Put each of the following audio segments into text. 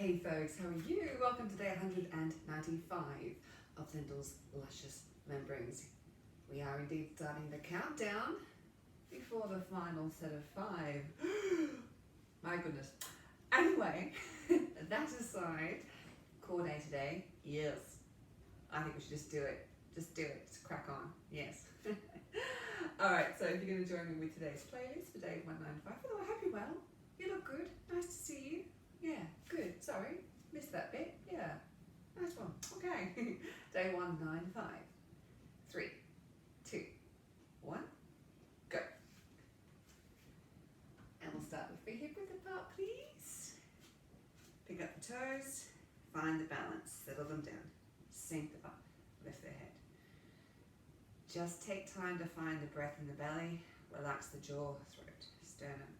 Hey folks, how are you? Welcome to day 195 of Lyndall's Luscious Limberings. We are indeed starting the countdown before the final set of 5. My goodness. Anyway, that aside, core day today, yes. I think we should just do it. Just do it. Just crack on. Yes. Alright, so if you're going to join me with today's playlist for day 195, I hope you're well. You look good. Nice to see you. Yeah, good. Sorry, missed that bit. Yeah, nice one. Okay, day 195. 3, 2, 1, go. And we'll start with the hip width apart, please. Pick up the toes, find the balance, settle them down, sink them up, lift the head. Just take time to find the breath in the belly, relax the jaw, throat, sternum.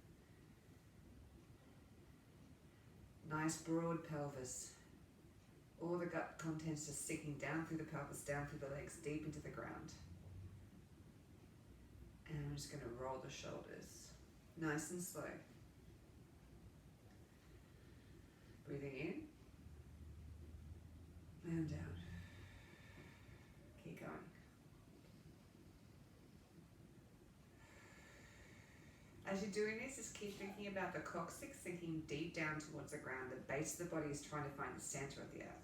Nice broad pelvis. All the gut contents just sinking down through the pelvis, down through the legs, deep into the ground. And I'm just going to roll the shoulders. Nice and slow. Breathing in. And down. Keep going. As you're doing this, just keep thinking about the coccyx sinking deep down towards the ground. The base of the body is trying to find the center of the earth.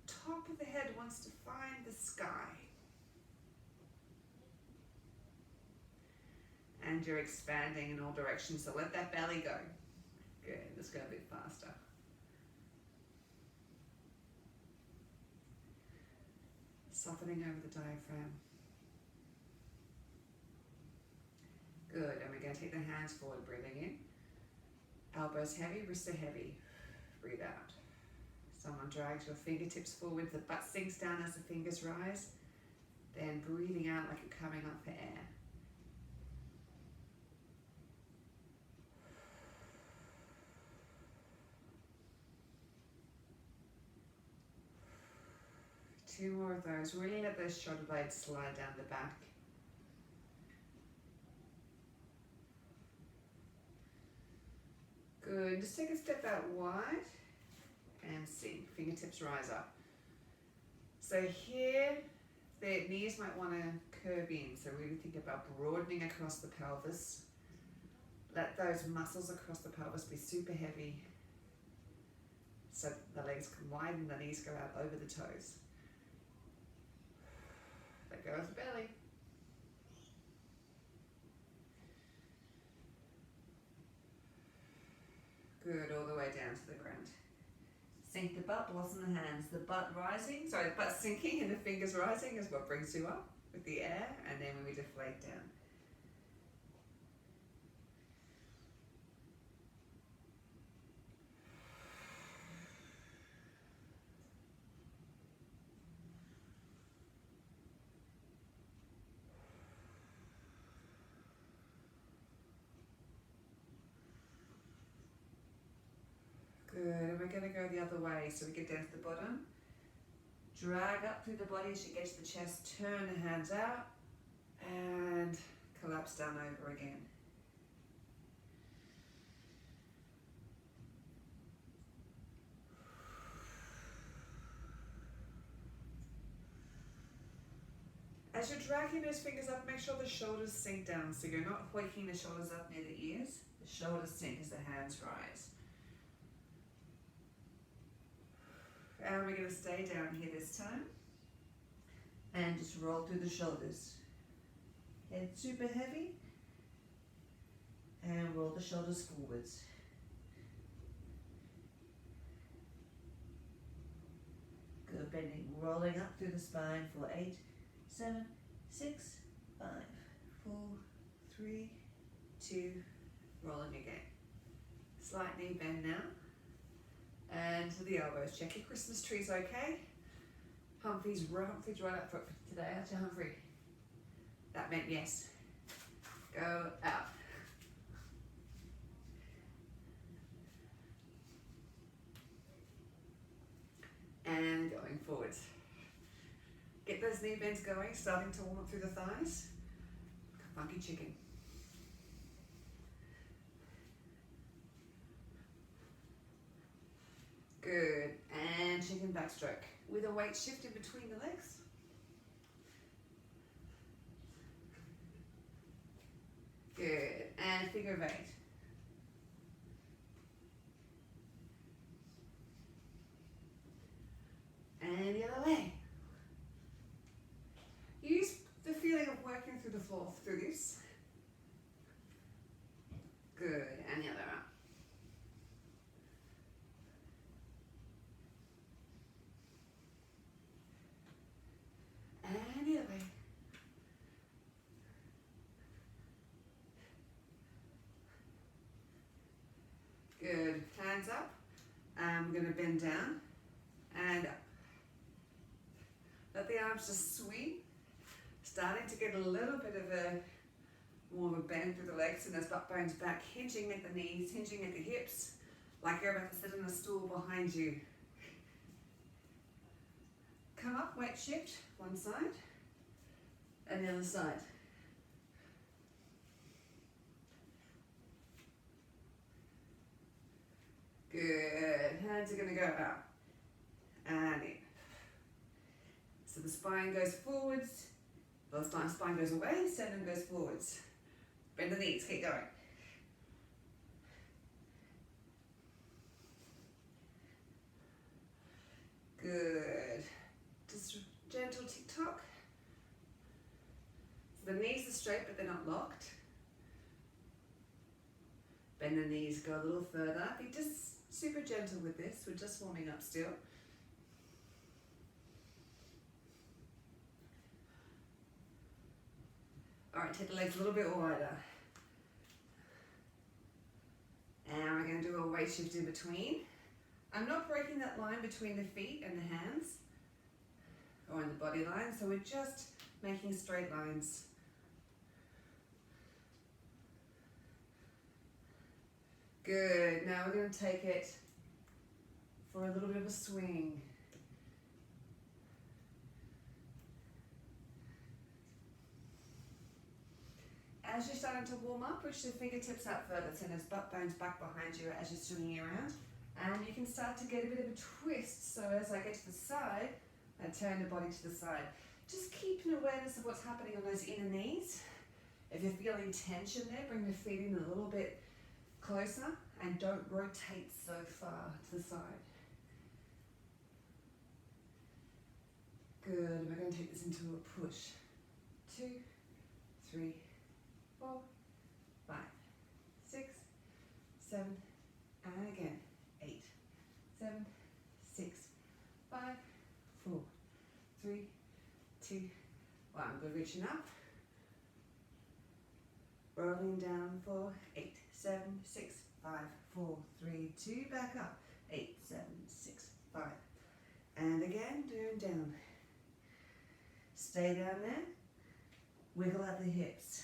The top of the head wants to find the sky. And you're expanding in all directions, so let that belly go. Good, let's go a bit faster. Softening over the diaphragm. Good, and we're going to take the hands forward, breathing in. Elbows heavy, wrists are heavy. Breathe out. Someone drags your fingertips forward, the butt sinks down as the fingers rise. Then breathing out like you're coming up for air. Two more of those. Really let those shoulder blades slide down the back. Good, just take a step out wide and sink, fingertips rise up. So here, the knees might want to curve in, so really think about broadening across the pelvis. Let those muscles across the pelvis be super heavy, so the legs can widen, the knees go out over the toes. Let go of the belly. Good, all the way down to the ground. Sink the butt, blossom the hands. The butt rising, sorry, the butt sinking and the fingers rising is what brings you up with the air, and then when we deflate down. Good, and we're going to go the other way, so we get down to the bottom. Drag up through the body as you get to the chest, turn the hands out, and collapse down over again. As you're dragging those fingers up, make sure the shoulders sink down, so you're not hoiking the shoulders up near the ears. The shoulders sink as the hands rise. And we're going to stay down here this time. And just roll through the shoulders. Head super heavy. And roll the shoulders forwards. Good, bending, rolling up through the spine for 8, 7, 6, 5, 4, 3, 2, rolling again. Slight knee bend now. And to the elbows. Check your Christmas trees okay. Humphrey's right up for today, aren't you, Humphrey? That meant yes. Go out. And going forwards. Get those knee bends going, starting to warm up through the thighs. Funky chicken. Good. And chicken backstroke with a weight shift in between the legs. Good. And figure of 8. And the other way. Use the feeling of working through the floor through this. Good. And the other arm. And the other way. Good. Hands up. And we're going to bend down and up. Let the arms just swing. Starting to get a little bit of a more of a bend through the legs and those butt bones back, hinging at the knees, hinging at the hips, like you're about to sit on a stool behind you. Come up, weight shift, one side and the other side. Good. Hands are going to go up and in. So the spine goes forwards, the spine goes away, sternum goes forwards. Bend the knees, keep going. Good. Just gentle tick-tock. So the knees are straight but they're not locked. Bend the knees, go a little further. Be just super gentle with this. We're just warming up still. All right, take the legs a little bit wider. And we're going to do a weight shift in between. I'm not breaking that line between the feet and the hands or in the body line, so we're just making straight lines. Good. Now we're going to take it for a little bit of a swing. As you're starting to warm up, push the fingertips out further, send those butt bones back behind you as you're swinging around. And you can start to get a bit of a twist. So as I get to the side, I turn the body to the side. Just keep an awareness of what's happening on those inner knees. If you're feeling tension there, bring the feet in a little bit closer and don't rotate so far to the side. Good. We're going to take this into a push. 2, 3, 4, 5, 6, 7, and again, 8, 7, 6, 5, 4, 3, 2, 1. Good, reaching up. Rolling down for 8, 7, 6, 5, 4, 3, 2, back up. 8, 7, 6, 5. And again, down. Stay down there. Wiggle out the hips.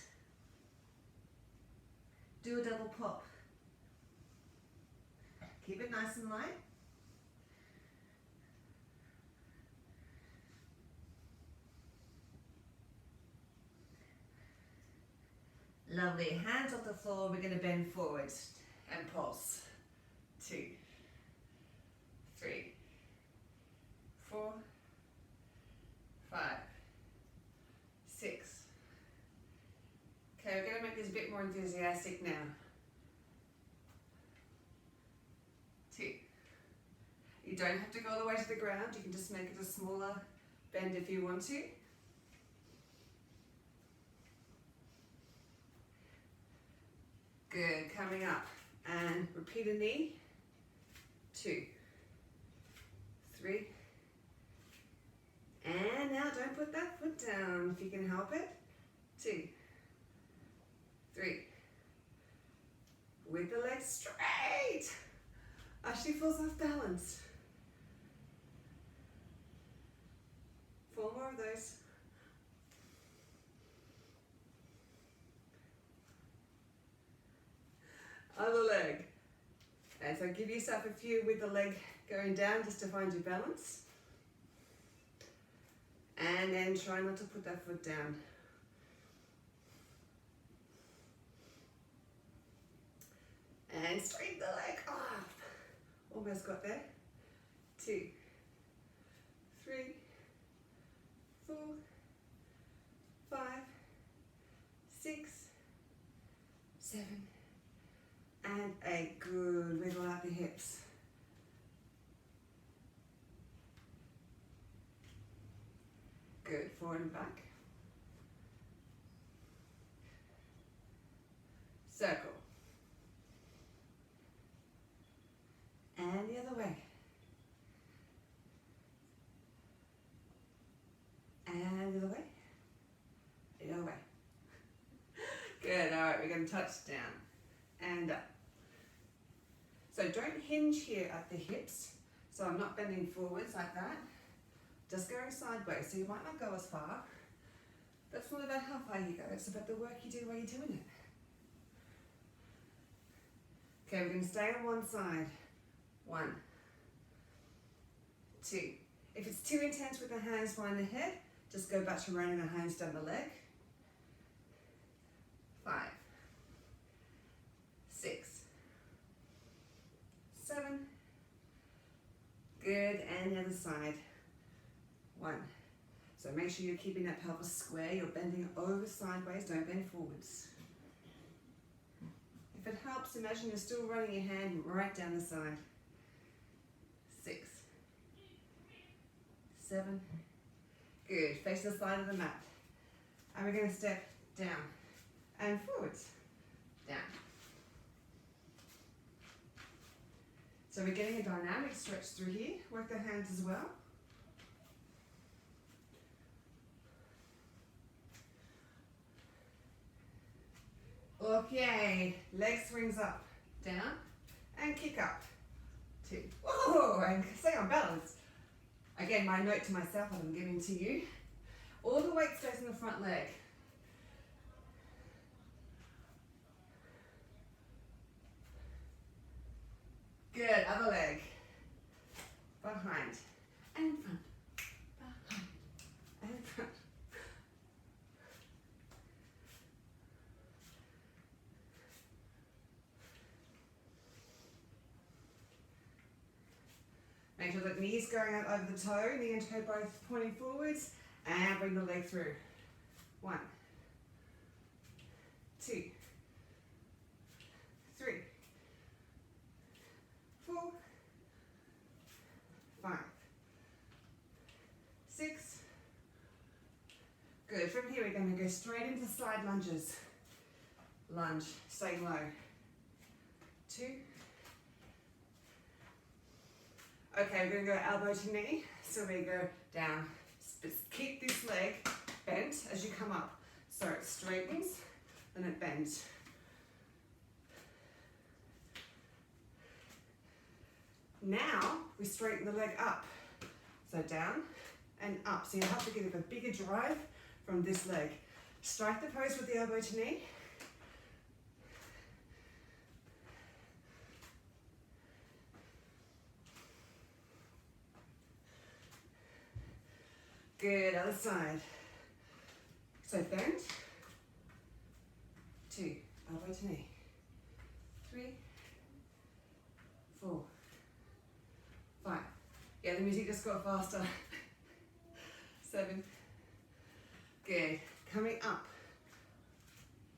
Do a double pop. Keep it nice and light. Lovely. Hands off the floor. We're going to bend forward and pulse. 2, 3, 4, 5, 6. Okay, we're going to make this a bit more enthusiastic now. 2. You don't have to go all the way to the ground. You can just make it a smaller bend if you want to. Good. Coming up and repeat a knee. 2, 3. And now don't put that foot down if you can help it. 2, 3. With the legs straight. Actually falls off balance. 4 more of those. Other leg. And so give yourself a few with the leg going down just to find your balance. And then try not to put that foot down. And straighten the leg off. Almost got there. 2, 3, 4, 5, 6, 7, and 8. Good. Wiggle out the hips. Good. Forward and back. Circle. And the other way. And the other way. The other way. Good. All right, we're going to touch down and up. So don't hinge here at the hips. So I'm not bending forwards like that. Just going sideways. So you might not go as far. That's not about how far you go. It's about the work you do while you're doing it. Okay, we're going to stay on one side. 1, 2. If it's too intense with the hands behind the head, just go back to running the hands down the leg. 5, 6, 7. Good, and the other side. 1. So make sure you're keeping that pelvis square. You're bending over sideways, don't bend forwards. If it helps, imagine you're still running your hand right down the side. 6, 7. Good. Face the side of the mat. And we're going to step down and forwards. Down. So we're getting a dynamic stretch through here. Work the hands as well. Okay, leg swings up, down, and kick up. 2. Whoa, and stay on balance. Again, my note to myself that I'm giving to you. All the weight stays in the front leg. Good, other leg. Behind, and front. Behind, and front. Make sure that knees going out over the toe, knee and toe both pointing forwards, and bring the leg through. 1, 2, 3, 4, 5, 6. Good. From here we're going to go straight into side lunges. Lunge, staying low. 2. Okay, we're going to go elbow to knee. So we go down. Keep this leg bent as you come up. So it straightens, then it bends. Now we straighten the leg up. So down and up. So you have to give a bigger drive from this leg. Strike the pose with the elbow to knee. Good, other side. So bend. 2, elbow to knee. 3, 4, 5. Yeah, the music just got faster. 7. Good. Coming up.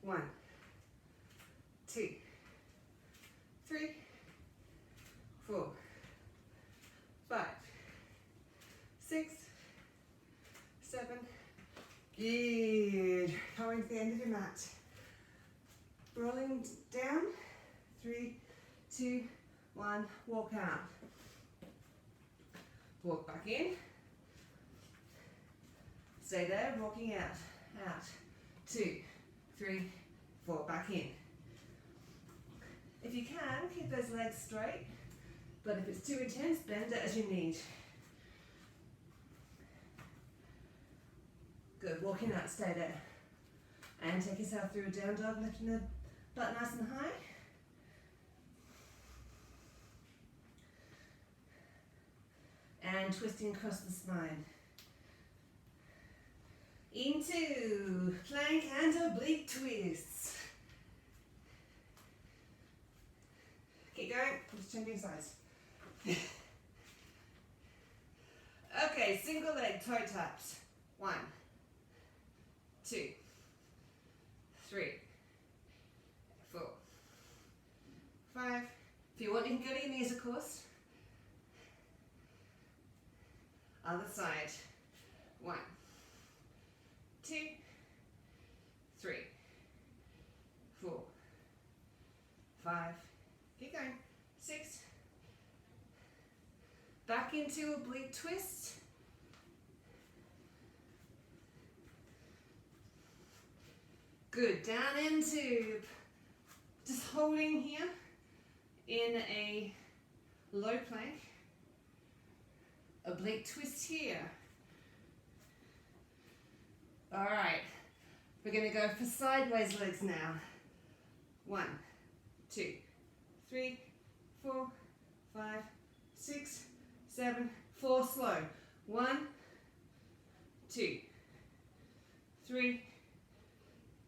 1, 2, 3, 4, 5, 6, 7. Good. Coming to the end of your mat. Rolling down. 3, 2, 1. Walk out. Walk back in. Stay there. Walking out. Out. 2, 3, 4. Back in. If you can, keep those legs straight. But if it's too intense, bend it as you need. Good, walking out, stay there. And take yourself through a down dog, lifting the butt nice and high. And twisting across the spine. Into plank and oblique twists. Keep going, just changing sides. Okay, single leg toe taps. 1, 2, 3, 4, 5. If you want, you can go to your knees, of course. Other side. 1, 2, 3, 4, 5. Keep going. 6. Back into oblique twist. Good. Down into, just holding here in a low plank. Oblique twist here. All right. We're going to go for sideways legs now. 1, 2, 3, 4, 5, 6, 7, 4. Slow. 1, 2, 3.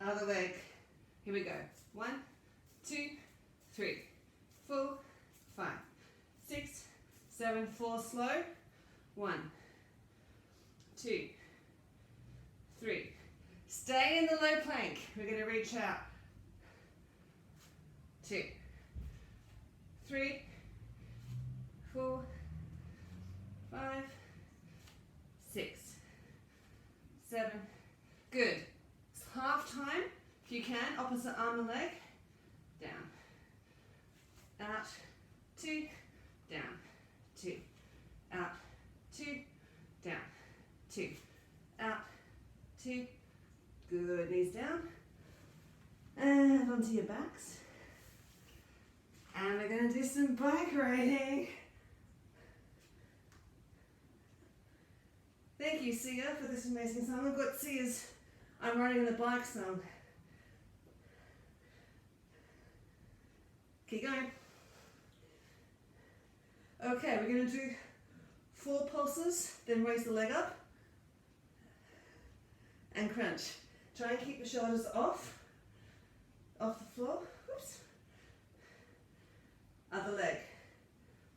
Other leg. Here we go. 1, 2, 3, 4, 5, 6, 7, 4. Slow. 1, 2, 3. Stay in the low plank. We're going to reach out. 2, 3, 4, 5, 6, 7. Good. It's half time. If you can, opposite arm and leg. Down. Out. 2. Down. 2. Out. 2. Down. 2. Out. 2. Good. Knees down. And onto your backs. And we're going to do some bike riding. Thank you, Sia, for this amazing song. I've got Sia's I'm Riding the Bike song. Keep going. Okay, we're going to do 4 pulses, then raise the leg up and crunch. Try and keep the shoulders off the floor. Oops. Other leg.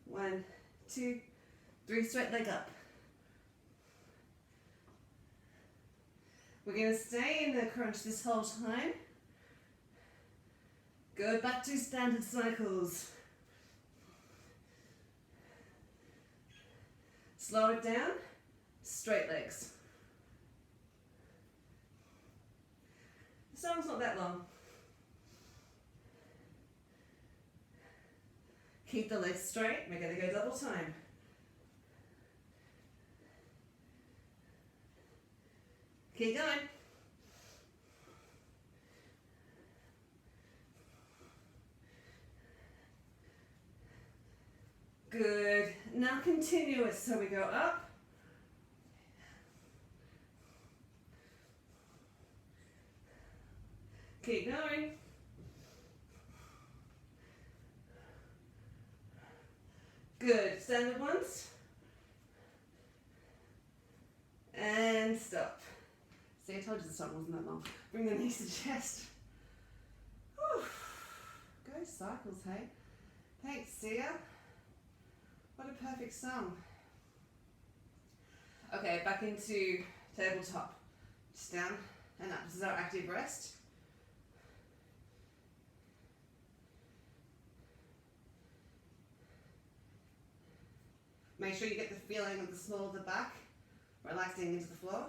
1, 2, 3, straight leg up. We're going to stay in the crunch this whole time. Go back to standard cycles. Slow it down, straight legs. The song's not that long. Keep the legs straight. We're going to go double time. Keep going. Good. Now continue it so we go up. Keep going. Good. Standard ones. And stop. See, I told you the song wasn't that long. Bring the knees to the chest. Whew. Go cycles, hey? Thanks, Sia. What a perfect song. Okay, back into tabletop. Just down and up. This is our active rest. Make sure you get the feeling of the small of the back, relaxing into the floor.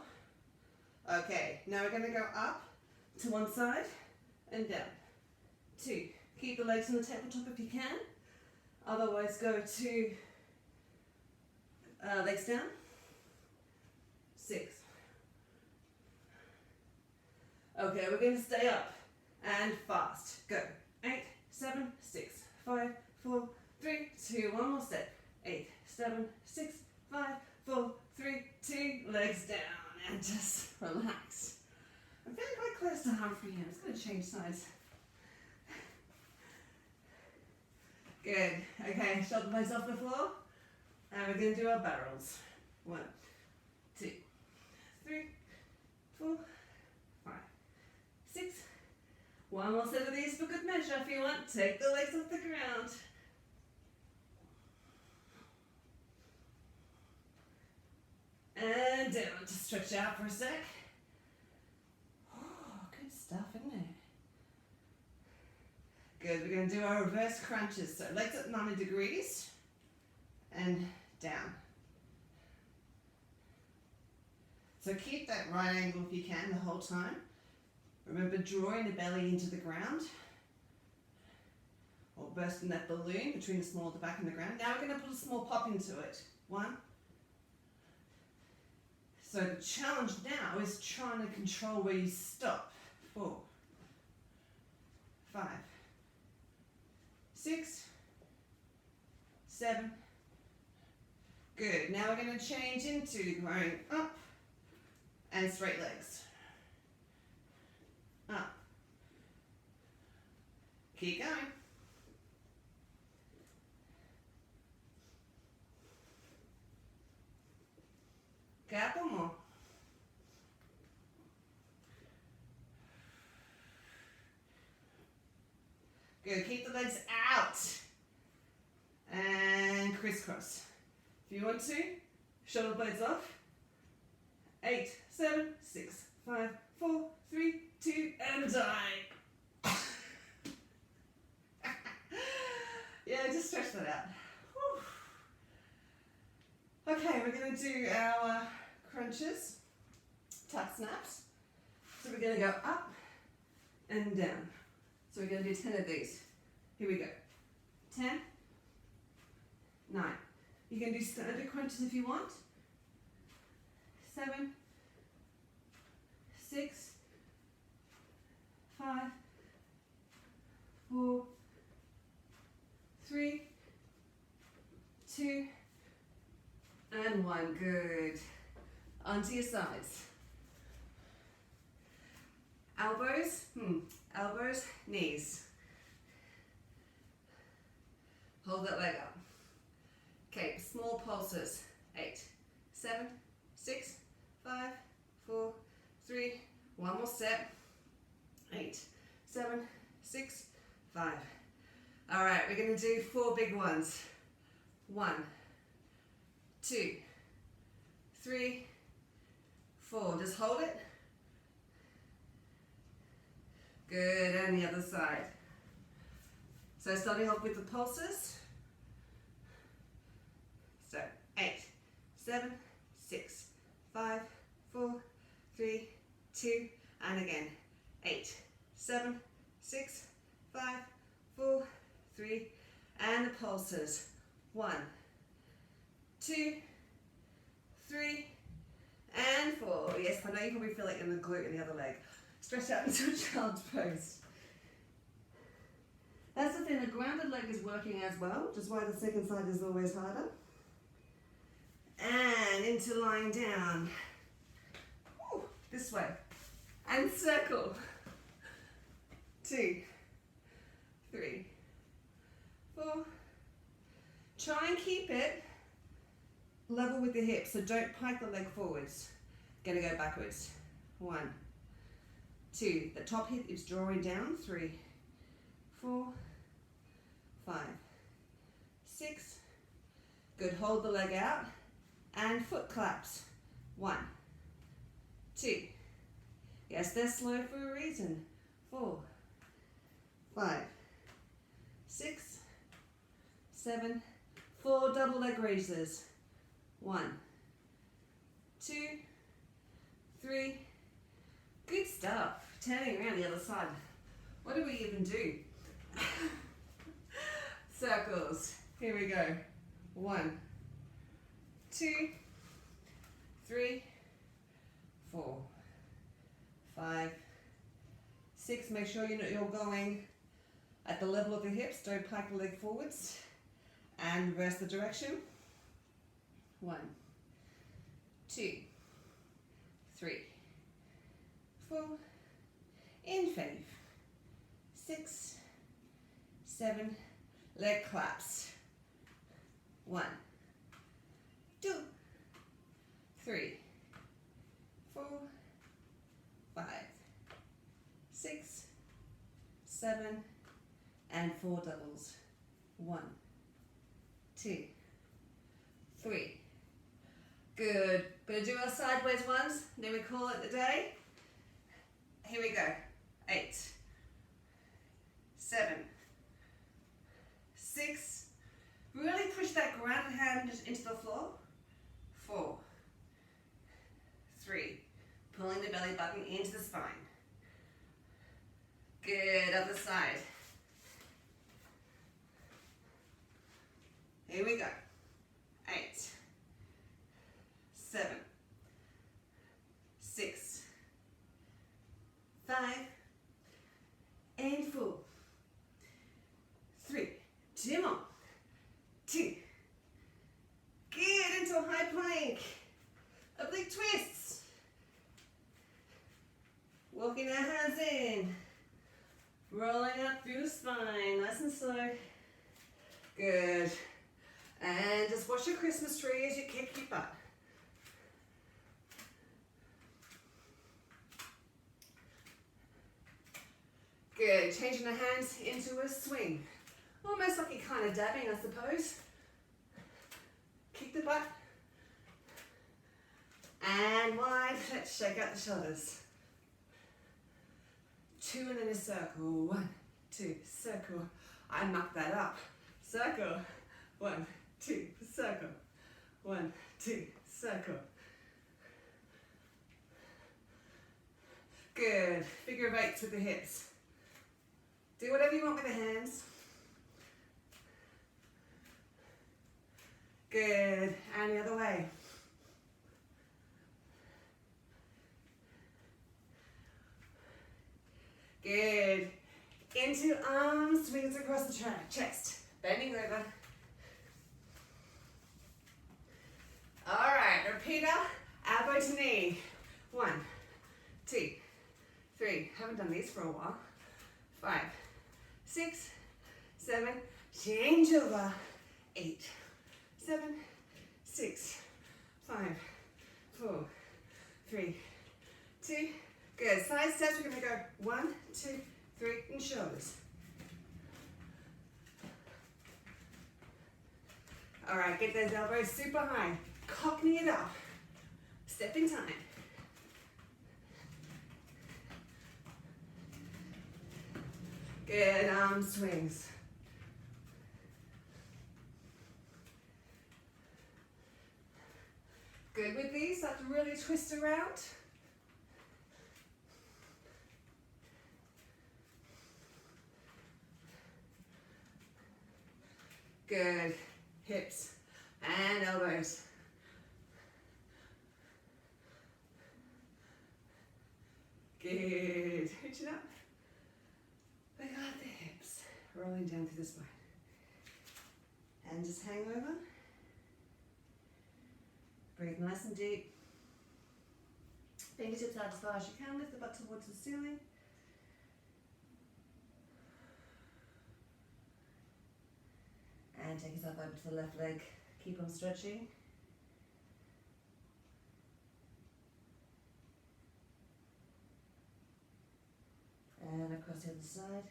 Okay, now we're going to go up to one side and down. 2. Keep the legs on the tabletop if you can. Otherwise, go to legs down. 6. Okay, we're going to stay up and fast. Go. 8, 7, 6, 5, 4, 3, 2. One more step. 8, 7, 6, 5, 4, 3, 2. Legs down and just relax. I'm feeling quite close to Humphrey here. It's going to change sides. Good. Okay, shoulder blades off the floor. And we're going to do our barrels. 1, 2, 3, 4, 5, 6. One more set of these for good measure if you want. Take the legs off the ground. And down. Just stretch out for a sec. Oh, good stuff, isn't it? Good. We're going to do our reverse crunches. So legs at 90 degrees and down. So keep that right angle if you can the whole time. Remember drawing the belly into the ground or bursting that balloon between the small of the back and the ground. Now we're going to put a small pop into it. 1. So the challenge now is trying to control where you stop. 4, 5, 6, 7. Good. Now we're going to change into going up and straight legs. Up. Keep going. Couple more. Good. Keep the legs out. And crisscross. If you want to, shoulder blades off. 8, 7, 6, 5, 4, 3, 2, and die. Yeah, just stretch that out. Whew. Okay, we're going to do our crunches, tap snaps. So we're going to go up and down. So we're going to do 10 of these. Here we go. 10, 9. You can do standard crunches if you want. 7, 6, 5, 4, 3, 2, and 1. Good. Onto your sides. Elbows, elbows, knees. Hold that leg up. Okay, small pulses. 8, 7, 6, 5, 4, 3, 1 more step. 8, 7, 6, 5. All right, we're going to do 4 big ones. 1, 2, 3, 4. Just hold it. Good, and the other side. So starting off with the pulses. So 8, 7, 6, 5, 4, 3, 2, and again. 8, 7, 6, 5, 4, 3, and the pulses. 1, 2, 3, and 4. Yes, I know you probably feel it in the glute in the other leg. Stretch out into a child's pose. That's the thing, the grounded leg is working as well, which is why the second side is always harder. And into lying down. Ooh, this way. And circle. 2, 3, 4. Try and keep it level with the hips, so don't pike the leg forwards. Gonna go backwards. 1, 2. The top hip is drawing down. 3, 4, 5, 6. Good. Hold the leg out. And foot claps. 1, 2. Yes, they're slow for a reason. 4, 5, 6, 7. 4 double leg raises. 1, 2, 3. Good stuff. Turning around the other side. What do we even do? Circles. Here we go. 1, 2, 3, 4, 5, 6. Make sure you're going at the level of the hips. Don't pike the leg forwards. And reverse the direction. 1, 2, 3, 4. In 5, 6, 7. Leg claps. 1, 2, 3, 4, 5, 6, 7, and 4 doubles. 1, 2, 3, Good. Gonna do our sideways ones, then we call it the day. Here we go. 8, 7, 6. Really push that grounded hand into the floor. 4, 3. Pulling the belly button into the spine. Good, other side. Here we go. 8, 7, 6, 5, and 4, 3, 2 more, 2, get into a high plank, oblique twists, walking our hands in, rolling up through the spine, nice and slow, good, and just watch your Christmas tree as you kick your butt. Good, changing the hands into a swing. Almost like you're kind of dabbing, I suppose. Kick the butt. And wide, let's shake out the shoulders. 2 and then a circle. 1, 2, circle. I mucked that up. Circle. 1, 2, circle. 1, 2, circle. Good, figure of 8s with the hips. Do whatever you want with the hands. Good, and the other way. Good. Into arms, swings across the chest. Bending over. All right, repeater, elbow to knee. 1, 2, 3. Haven't done these for a while. 5, 6, 7. Change over. 8, 7, 6, 5, 4, 3, 2. Good. Side steps. We're going to go 1, 2, 3, and shoulders. All right, get those elbows super high. Cockney it up. Step in time. Good, arm swings. Good with these, start to really twist around. Good, hips and elbows. Good, reaching up. They got the hips, rolling down through the spine. And just hang over. Breathe nice and deep. Fingertips out as far as you can, lift the butt towards the ceiling. And take yourself over to the left leg. Keep on stretching. And across the other side.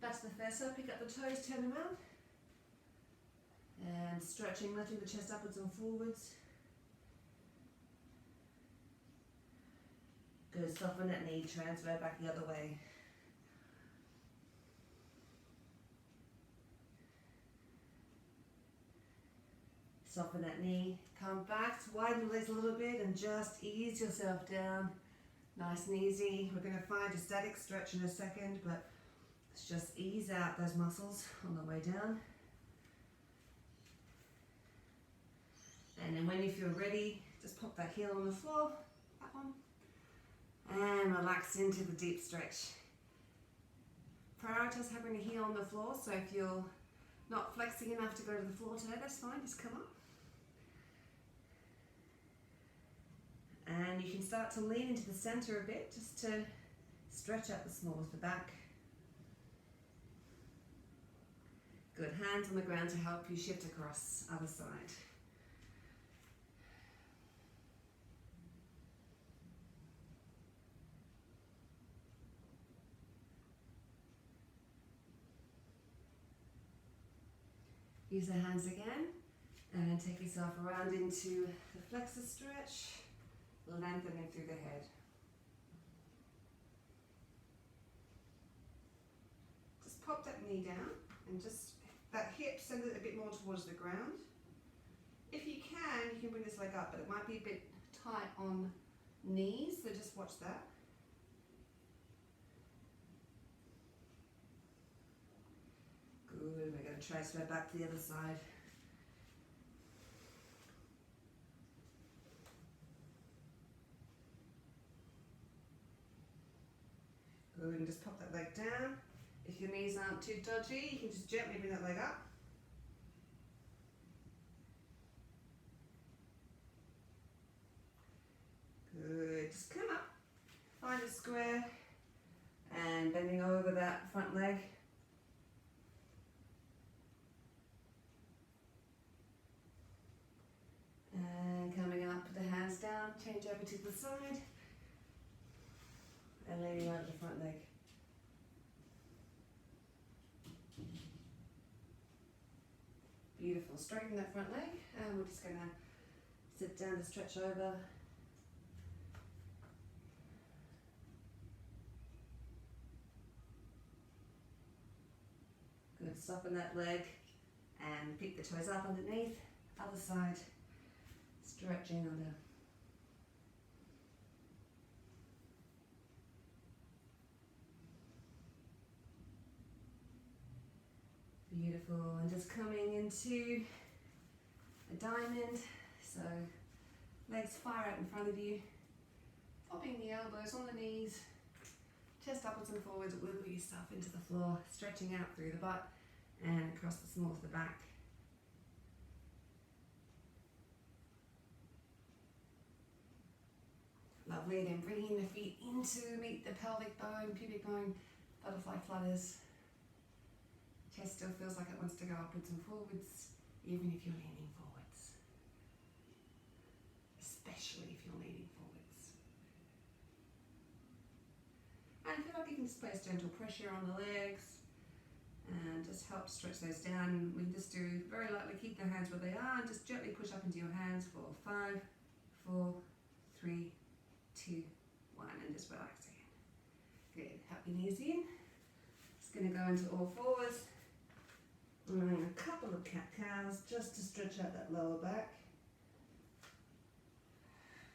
Back to the first side, pick up the toes, turn around. And stretching, lifting the chest upwards and forwards. Good, soften that knee, transfer back the other way. Soften that knee, come back, widen the legs a little bit and just ease yourself down. Nice and easy. We're going to find a static stretch in a second, but let's just ease out those muscles on the way down. And then when you feel ready, just pop that heel on the floor, that one, and relax into the deep stretch. Prioritize having a heel on the floor, so if you're not flexing enough to go to the floor today, that's fine, just come up. And you can start to lean into the center a bit, just to stretch out the small of the back. Good, hands on the ground to help you shift across other side. Use the hands again and take yourself around into the flexor stretch, lengthening through the head. Just pop that knee down and just that hip, send it a bit more towards the ground. If you can bring this leg up, but it might be a bit tight on knees, so just watch that. Good, we're going to transfer back to the other side. Good, and just pop that leg down. If your knees aren't too dodgy, you can just gently bring that leg up. Good, just come up, find a square, and bending over that front leg. And coming up, put the hands down, change over to the side, and leaning over the front leg. Beautiful, straighten that front leg, and we're just gonna sit down to stretch over. Good, soften that leg, and pick the toes up underneath, other side, stretching under. Beautiful, and just coming into a diamond, so legs far out in front of you, popping the elbows on the knees, chest upwards and forwards, wiggle yourself into the floor, stretching out through the butt and across the small of the back. Lovely, then bringing the feet in to meet the pelvic bone, pubic bone, butterfly flutters. Chest still feels like it wants to go upwards and forwards, even if you're leaning forwards. Especially if you're leaning forwards. And feel like you can just place gentle pressure on the legs and just help stretch those down. We can just do very lightly, keep the hands where they are, and just gently push up into your hands for 5, 4, 3, 2, 1, and just relax again. Good, have your knees in. Just going to go into all fours. And a couple of cat-cows just to stretch out that lower back.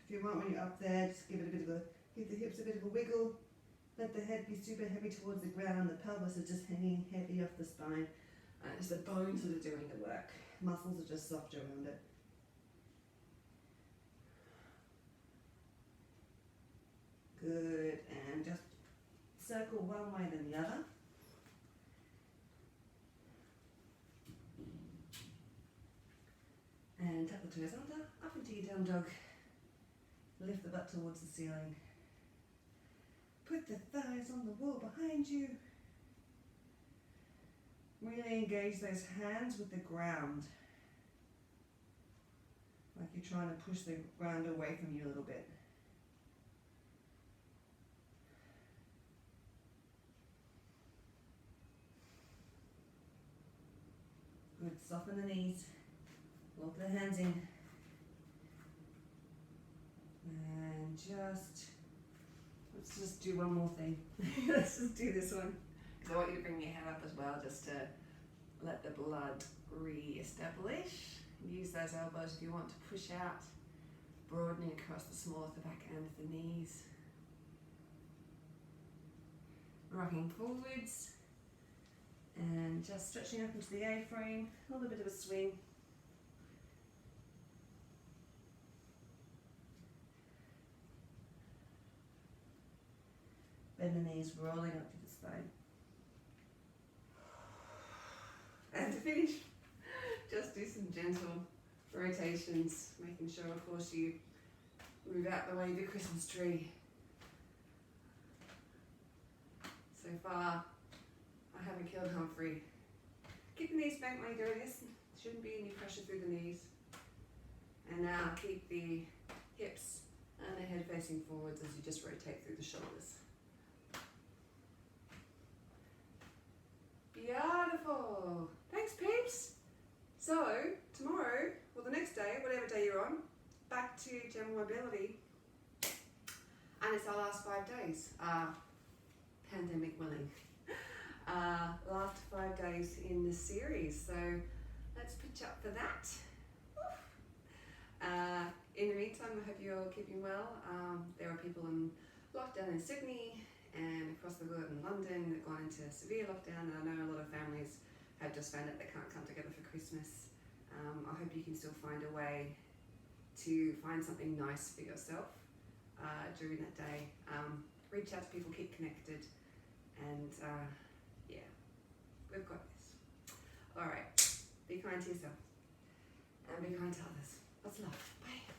If you want, when you're up there, just give the hips a bit of a wiggle. Let the head be super heavy towards the ground. The pelvis is just hanging heavy off the spine. And it's the bones that are doing the work. Muscles are just soft around it. Good, and just circle one way then the other. And tuck the toes under, up into your down dog. Lift the butt towards the ceiling. Put the thighs on the wall behind you. Really engage those hands with the ground. Like you're trying to push the ground away from you a little bit. Good, soften the knees. Walk the hands in. And let's just do one more thing. Let's just do this one. Because I want you to bring your head up as well, just to let the blood re-establish. Use those elbows if you want to push out, broadening across the small of the back and the knees. Rocking forwards. And just stretching up into the A-frame, a little bit of a swing. Bend the knees, rolling up to the spine. And to finish, just do some gentle rotations, making sure, of course, you move out the way of the Christmas tree. So far, I haven't killed Humphrey. Keep the knees bent while you're doing this. Shouldn't be any pressure through the knees. And now keep the hips and the head facing forwards as you just rotate through the shoulders. Beautiful. Thanks, peeps. So tomorrow, or the next day, whatever day you're on, back to general mobility. And it's our last 5 days, pandemic willing. Last 5 days in the series, so let's pitch up for that. In the meantime, I hope you're all keeping well. There are people in lockdown in Sydney and across the world in London that have gone into severe lockdown, and I know a lot of families have just found out they can't come together for Christmas. I hope you can still find a way to find something nice for yourself during that day. Reach out to people, keep connected, and yeah, we've got this. All right, be kind to yourself and be kind to others. Lots of love. Bye.